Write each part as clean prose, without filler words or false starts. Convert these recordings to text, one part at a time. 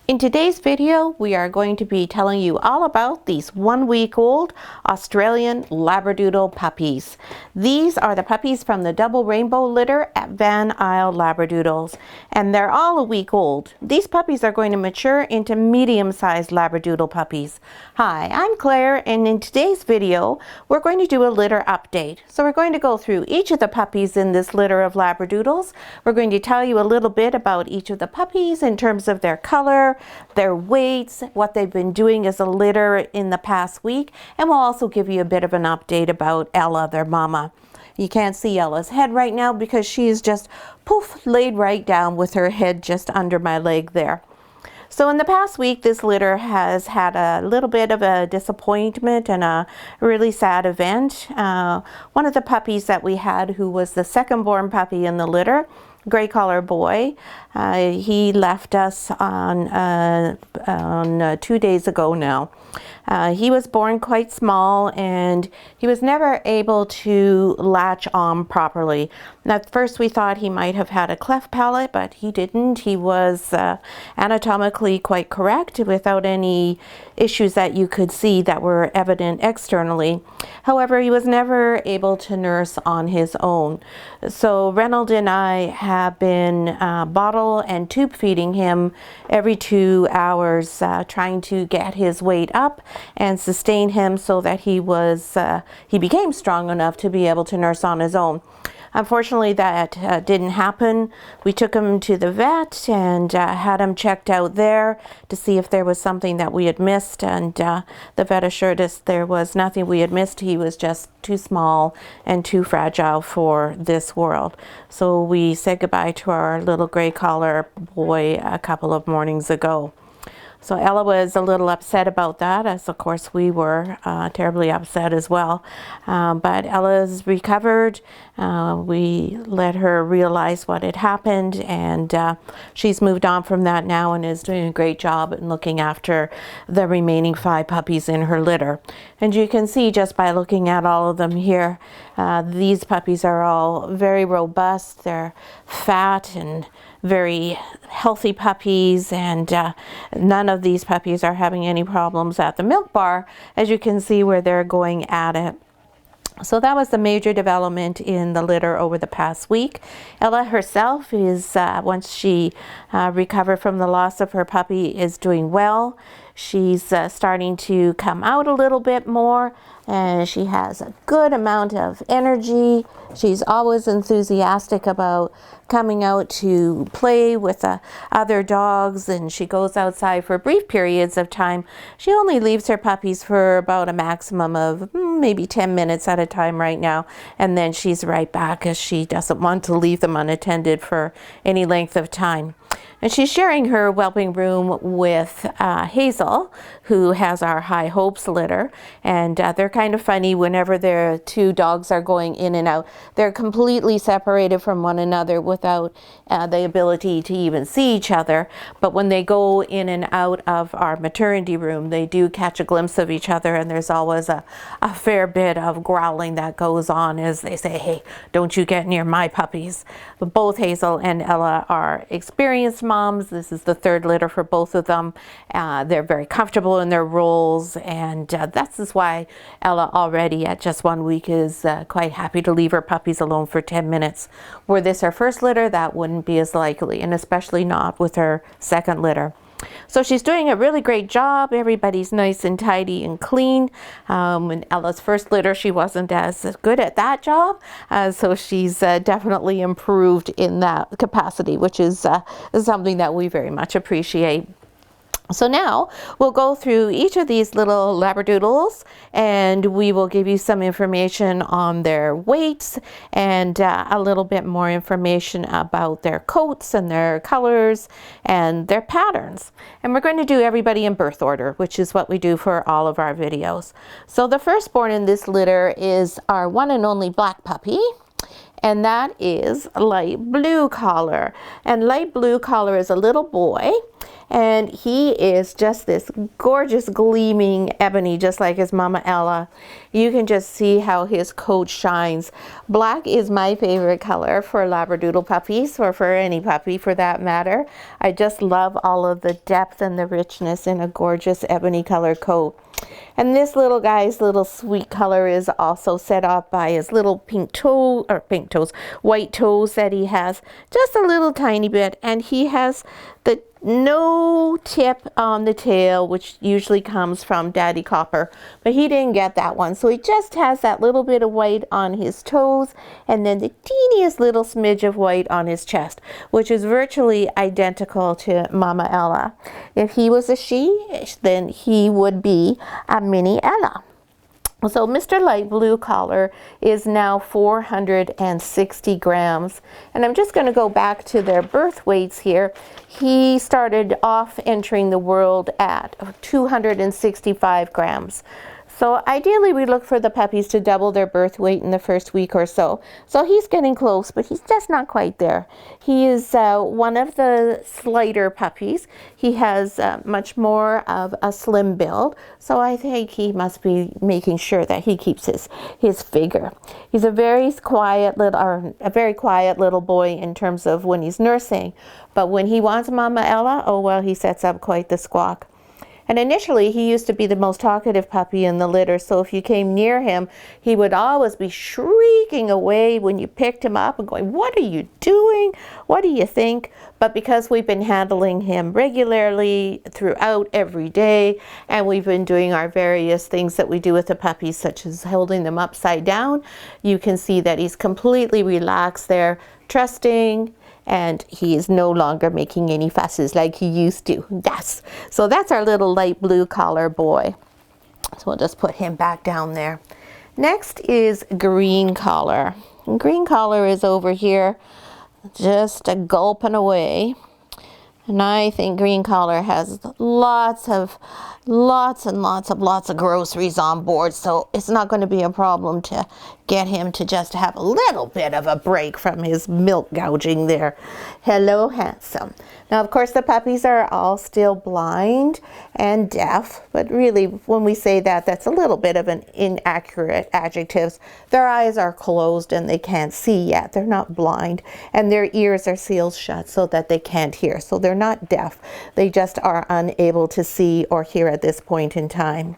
In today's video, we are going to be telling you all about these 1-week-old Australian Labradoodle puppies. These are the puppies from the double rainbow litter at Van Isle Labradoodles, and they're all a week old. These puppies are going to mature into medium-sized Labradoodle puppies. Hi, I'm Claire, and in today's video, we're going to do a litter update. So we're going to go through each of the puppies in this litter of Labradoodles. We're going to tell you a little bit about each of the puppies in terms of their color, their weights, what they've been doing as a litter in the past week, and we'll also give you a bit of an update about Ella, their mama. You can't see Ella's head right now because she is just poof, laid right down with her head just under my leg there. So in the past week, this litter has had a little bit of a disappointment and a really sad event. One of the puppies that we had, who was the second born puppy in the litter, gray collar boy, he left us on 2 days ago now. He was born quite small and he was never able to latch on properly. And at first we thought he might have had a cleft palate, but he didn't. He was anatomically quite correct without any issues that you could see that were evident externally. However, he was never able to nurse on his own. So Reynold and I have been bottle and tube feeding him every 2 hours, trying to get his weight up and sustain him so that he became strong enough to be able to nurse on his own. Unfortunately, that didn't happen. We took him to the vet and had him checked out there to see if there was something that we had missed, and the vet assured us there was nothing we had missed. He was just too small and too fragile for this world. So we said goodbye to our little gray collar boy a couple of mornings ago. So Ella was a little upset about that, as of course we were terribly upset as well. But Ella's recovered. We let her realize what had happened, and she's moved on from that now and is doing a great job in looking after the remaining 5 puppies in her litter. And you can see just by looking at all of them here, these puppies are all very robust. They're fat and very healthy puppies, and none of these puppies are having any problems at the milk bar, as you can see where they're going at it. So that was the major development in the litter over the past week. Ella herself is, once she recovered from the loss of her puppy, is doing well. She's starting to come out a little bit more, and she has a good amount of energy. She's always enthusiastic about coming out to play with other dogs, and she goes outside for brief periods of time. She only leaves her puppies for about a maximum of maybe 10 minutes at a time right now, and then she's right back, as she doesn't want to leave them unattended for any length of time. And she's sharing her whelping room with Hazel, who has our High Hopes litter. And they're kind of funny whenever their 2 dogs are going in and out. They're completely separated from one another without the ability to even see each other. But when they go in and out of our maternity room, they do catch a glimpse of each other. And there's always a fair bit of growling that goes on as they say, "Hey, don't you get near my puppies." But both Hazel and Ella are experienced moms. This is the 3rd litter for both of them. They're very comfortable in their roles, and that's why Ella already at just 1 week is quite happy to leave her puppies alone for 10 minutes. Were this her first litter, that wouldn't be as likely, and especially not with her second litter. So she's doing a really great job. Everybody's nice and tidy and clean. In Ella's first litter, she wasn't as good at that job. So she's definitely improved in that capacity, which is something that we very much appreciate. So now we'll go through each of these little Labradoodles, and we will give you some information on their weights and a little bit more information about their coats and their colors and their patterns. And we're going to do everybody in birth order, which is what we do for all of our videos. So the firstborn in this litter is our one and only black puppy, and that is Light Blue Collar. And Light Blue Collar is a little boy, And he is just this gorgeous gleaming ebony, just like his mama Ella. You can just see how his coat shines. Black is my favorite color for Labradoodle puppies, or for any puppy for that matter. I just love all of the depth and the richness in a gorgeous ebony color coat. And this little guy's little sweet color is also set off by his little white toes that he has, just a little tiny bit. And he has the no tip on the tail, which usually comes from Daddy Copper, but he didn't get that one. So he just has that little bit of white on his toes, and then the teeniest little smidge of white on his chest, which is virtually identical to Mama Ella. If he was a she, then he would be a mini Ella. So Mr. Light Blue Collar is now 460 grams. And I'm just going to go back to their birth weights here. He started off entering the world at 265 grams. So ideally we look for the puppies to double their birth weight in the first week or so. So he's getting close, but he's just not quite there. He is one of the slighter puppies. He has much more of a slim build. So I think he must be making sure that he keeps his figure. He's a very quiet little boy in terms of when he's nursing. But when he wants Mama Ella, oh well, he sets up quite the squawk. And initially, he used to be the most talkative puppy in the litter, so if you came near him, he would always be shrieking away when you picked him up and going, "What are you doing? What do you think?" But because we've been handling him regularly throughout every day, and we've been doing our various things that we do with the puppies, such as holding them upside down, you can see that he's completely relaxed there, trusting, and he is no longer making any fusses like he used to. Yes. So that's our little light blue collar boy. So we'll just put him back down there. Next is green collar. And green collar is over here, just gulping away. And I think green collar has lots of groceries on board, so it's not going to be a problem to get him to just have a little bit of a break from his milk gouging there. Hello, handsome. Now, of course, the puppies are all still blind and deaf, but really, when we say that, that's a little bit of an inaccurate adjective. Their eyes are closed and they can't see yet. They're not blind, and their ears are sealed shut so that they can't hear. So they're not deaf. They just are unable to see or hear at this point in time.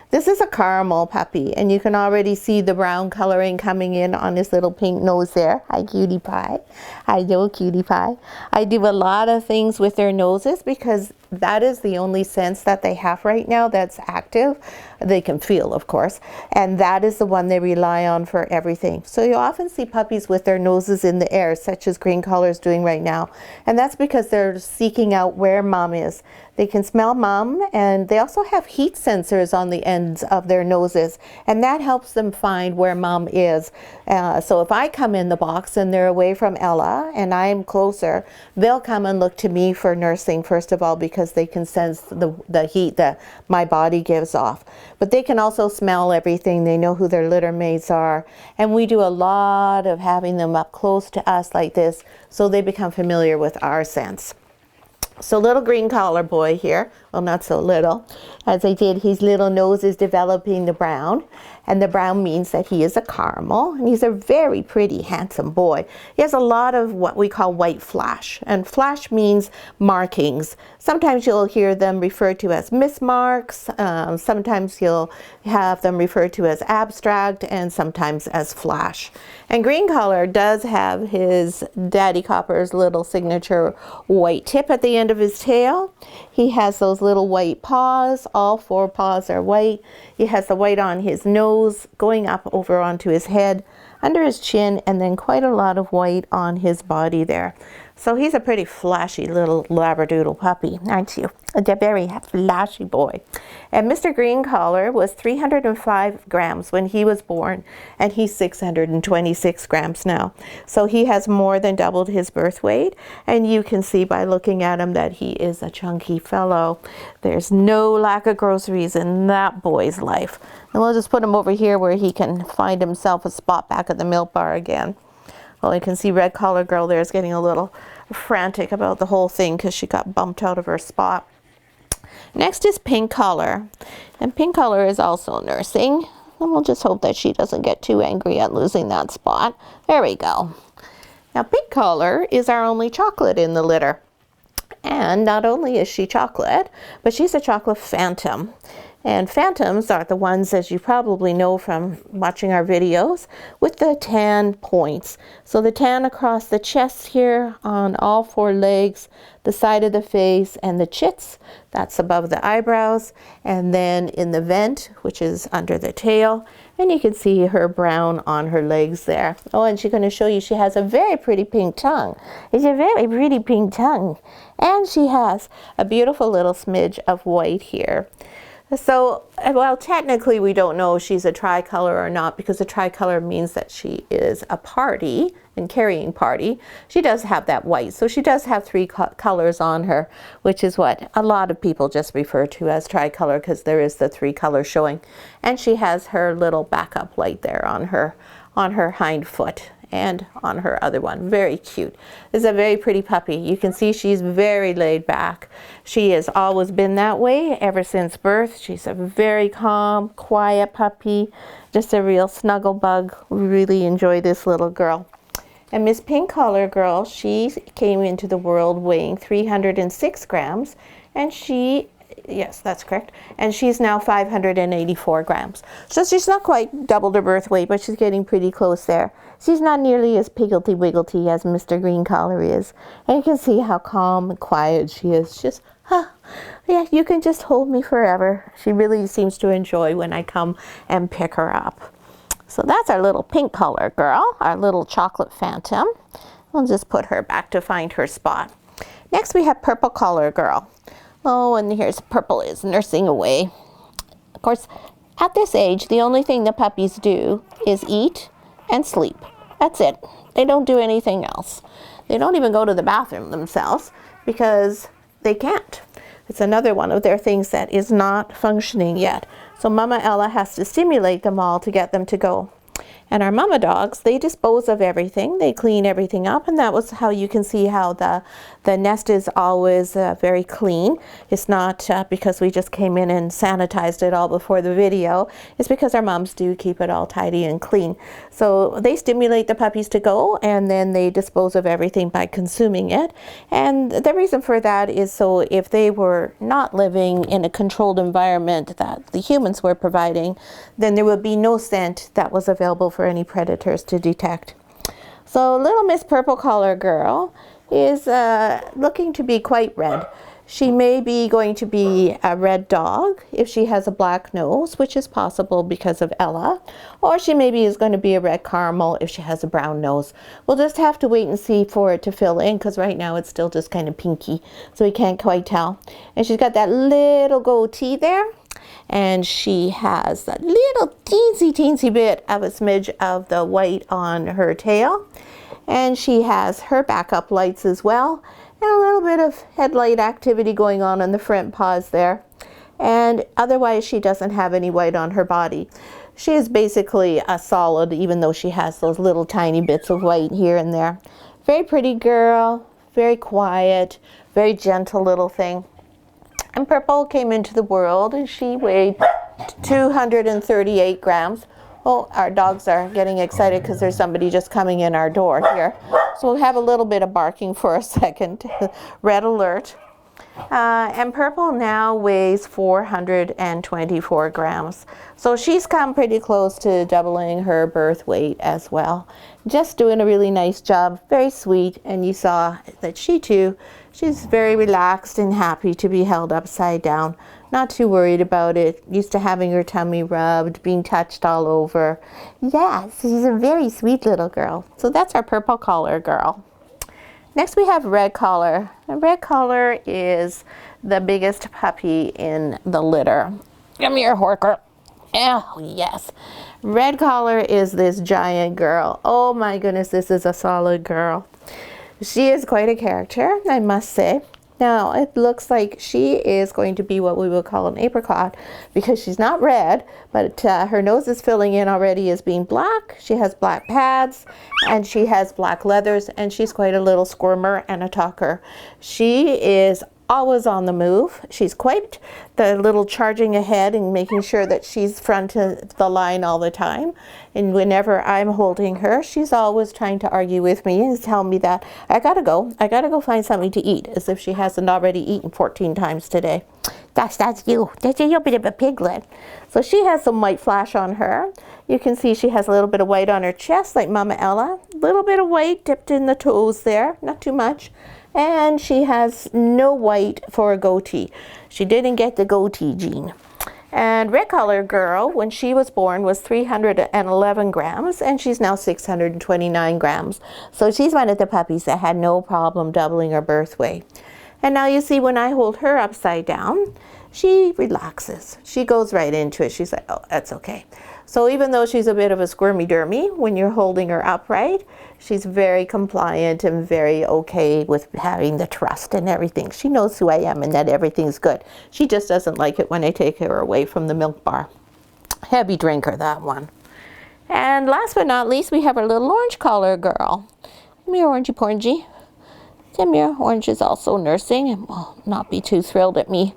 This is a caramel puppy, and you can already see the brown coloring coming in on his little pink nose there. Hi, cutie pie. Hi, little cutie pie. I do a lot of things with their noses because that is the only sense that they have right now that's active. They can feel, of course, and that is the one they rely on for everything. So you often see puppies with their noses in the air, such as green collar is doing right now, and that's because they're seeking out where mom is. They can smell mom, and they also have heat sensors on the ends of their noses, and that helps them find where mom is. So if I come in the box and they're away from Ella and I'm closer, they'll come and look to me for nursing, first of all, because they can sense the heat that my body gives off. But they can also smell everything. They know who their litter mates are, and we do a lot of having them up close to us like this so they become familiar with our scents. So little green collar boy here, well, not so little. As I did, his little nose is developing the brown, and the brown means that he is a caramel, and he's a very pretty, handsome boy. He has a lot of what we call white flash, and flash means markings. Sometimes you'll hear them referred to as mismarks, sometimes you'll have them referred to as abstract, and sometimes as flash. And green collar does have his Daddy Copper's little signature white tip at the end of his tail. He has those little white paws. All four paws are white. He has the white on his nose, going up over onto his head, under his chin, and then quite a lot of white on his body there. So he's a pretty flashy little Labradoodle puppy, aren't you? A very flashy boy. And Mr. Green Collar was 305 grams when he was born, and he's 626 grams now. So he has more than doubled his birth weight, and you can see by looking at him that he is a chunky fellow. There's no lack of groceries in that boy's life. And we'll just put him over here where he can find himself a spot back at the milk bar again. Well, you can see Red Collar Girl there is getting a little frantic about the whole thing because she got bumped out of her spot. Next is Pink Color, and Pink Color is also nursing, and we'll just hope that she doesn't get too angry at losing that spot. There we go. Now Pink Color is our only chocolate in the litter, and not only is she chocolate, but she's a chocolate phantom. And phantoms are the ones, as you probably know from watching our videos, with the tan points. So the tan across the chest here, on all four legs, the side of the face, and the chits, that's above the eyebrows, and then in the vent, which is under the tail, and you can see her brown on her legs there. Oh, and she's going to show you she has a very pretty pink tongue. It's a very pretty pink tongue. And she has a beautiful little smidge of white here. So, well, technically we don't know if she's a tricolor or not, because a tricolor means that she is a party and carrying party. She does have that white, so she does have three colors on her, which is what a lot of people just refer to as tricolor, because there is the three colors showing. And she has her little backup light there on her hind foot and on her other one. Very cute. This is a very pretty puppy. You can see she's very laid back. She has always been that way ever since birth. She's a very calm, quiet puppy, just a real snuggle bug. We really enjoy this little girl. And Miss Pink Color girl, she came into the world weighing 306 grams, and yes, that's correct. And she's now 584 grams. So she's not quite doubled her birth weight, but she's getting pretty close there. She's not nearly as piggledy-wiggledy as Mr. Green Collar is. And you can see how calm and quiet she is. Just, yeah, you can just hold me forever. She really seems to enjoy when I come and pick her up. So that's our little Pink Color girl, our little chocolate phantom. We'll just put her back to find her spot. Next we have Purple Color girl. Oh, and here's Purple is nursing away. Of course, at this age, the only thing the puppies do is eat and sleep. That's it. They don't do anything else. They don't even go to the bathroom themselves because they can't. It's another one of their things that is not functioning yet. So Mama Ella has to stimulate them all to get them to go. And our mama dogs, they dispose of everything. They clean everything up, and that was how you can see how the nest is always very clean. It's not because we just came in and sanitized it all before the video. It's because our moms do keep it all tidy and clean. So they stimulate the puppies to go, and then they dispose of everything by consuming it. And the reason for that is so if they were not living in a controlled environment that the humans were providing, then there would be no scent that was available for any predators to detect. So little Miss Purple Collar girl is looking to be quite red. She may be going to be a red dog if she has a black nose, which is possible because of Ella, or she maybe is going to be a red caramel if she has a brown nose. We'll just have to wait and see for it to fill in, because right now it's still just kind of pinky, so we can't quite tell. And she's got that little goatee there. And she has that little teensy bit of a smidge of the white on her tail. And she has her backup lights as well. And a little bit of headlight activity going on the front paws there. And otherwise she doesn't have any white on her body. She is basically a solid, even though she has those little tiny bits of white here and there. Very pretty girl, very quiet, very gentle little thing. And Purple came into the world and she weighed 238 grams. Oh, our dogs are getting excited because there's somebody just coming in our door here. So we'll have a little bit of barking for a second. Red alert. And Purple now weighs 424 grams. So she's come pretty close to doubling her birth weight as well. Just doing a really nice job, very sweet, and you saw that she too, she's very relaxed and happy to be held upside down. Not too worried about it, used to having her tummy rubbed, being touched all over. Yes, she's a very sweet little girl. So that's our Purple Collar girl. Next we have Red Collar. And Red Collar is the biggest puppy in the litter. Come here, Horker. Oh, yes. Red Collar is this giant girl. Oh my goodness, this is a solid girl. She is quite a character, I must say. Now it looks like she is going to be what we would call an apricot because she's not red, but her nose is filling in already as being black. She has black pads and she has black leathers, and she's quite a little squirmer and a talker. She is always on the move. She's quite the little charging ahead and making sure that she's front of the line all the time. And whenever I'm holding her, she's always trying to argue with me and tell me that I gotta go find something to eat, as if she hasn't already eaten 14 times today. That's you. That's a bit of a piglet. So she has some white flash on her. You can see she has a little bit of white on her chest like Mama Ella. A little bit of white dipped in the toes there, not too much. And she has no white for a goatee. She didn't get the goatee gene. And red collar girl, when she was born, was 311 grams, and she's now 629 grams. So she's one of the puppies that had no problem doubling her birth weight. And now you see when I hold her upside down, she relaxes. She goes right into it. She's like, oh, that's okay. So even though she's a bit of a squirmy dermy, when you're holding her upright, she's very compliant and very okay with having the trust and everything. She knows who I am and that everything's good. She just doesn't like it when I take her away from the milk bar. Heavy drinker, that one. And last but not least, we have our little orange collar girl. Come here, Orangey Porangey. Come here. Orange is also nursing and will not be too thrilled at me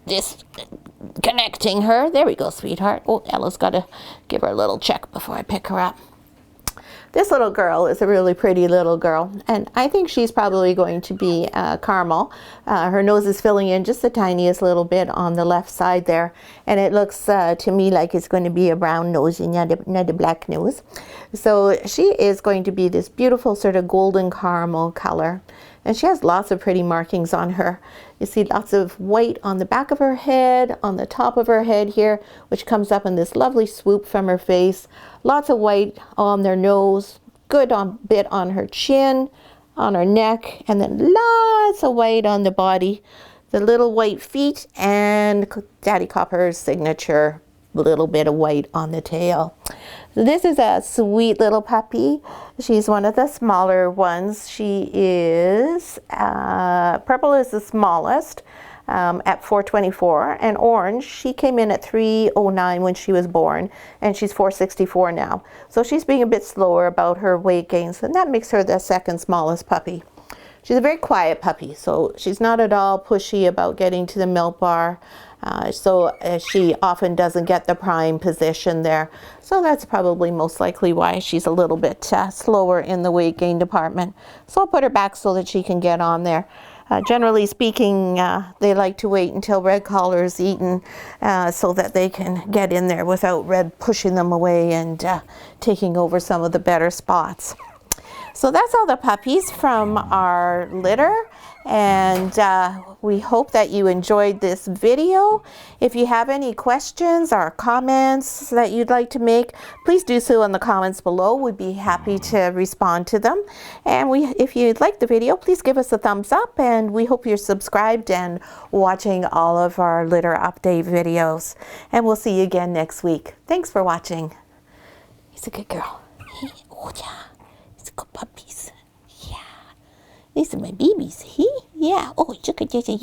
disconnecting her. There we go, sweetheart. Oh, Ella's got to give her a little check before I pick her up. This little girl is a really pretty little girl, and I think she's probably going to be caramel. Her nose is filling in just the tiniest little bit on the left side there, and it looks to me like it's going to be a brown nose and not a black nose. So she is going to be this beautiful sort of golden caramel color. And she has lots of pretty markings on her. You see lots of white on the back of her head, on the top of her head here, which comes up in this lovely swoop from her face. Lots of white on their nose, good bit on her chin, on her neck, and then lots of white on the body. The little white feet and Daddy Copper's signature little bit of white on the tail. This is a sweet little puppy. She's one of the smaller ones. She is, purple is the smallest at 424, and orange, she came in at 309 when she was born, and she's 464 now. So she's being a bit slower about her weight gains, and that makes her the second smallest puppy. She's a very quiet puppy, so she's not at all pushy about getting to the milk bar. So she often doesn't get the prime position there. So that's probably most likely why she's a little bit slower in the weight gain department. So I'll put her back so that she can get on there. Generally speaking, they like to wait until Red Collar is eaten so that they can get in there without Red pushing them away and taking over some of the better spots. So that's all the puppies from our litter, and we hope that you enjoyed this video. If you have any questions or comments that you'd like to make, please do so in the comments below. We'd be happy to respond to them. And if you'd like the video, please give us a thumbs up, and we hope you're subscribed and watching all of our litter update videos. And we'll see you again next week. Thanks for watching. He's a good girl. Oh, yeah. Good puppies. Yeah. These are my babies. Yeah. Oh, look at this.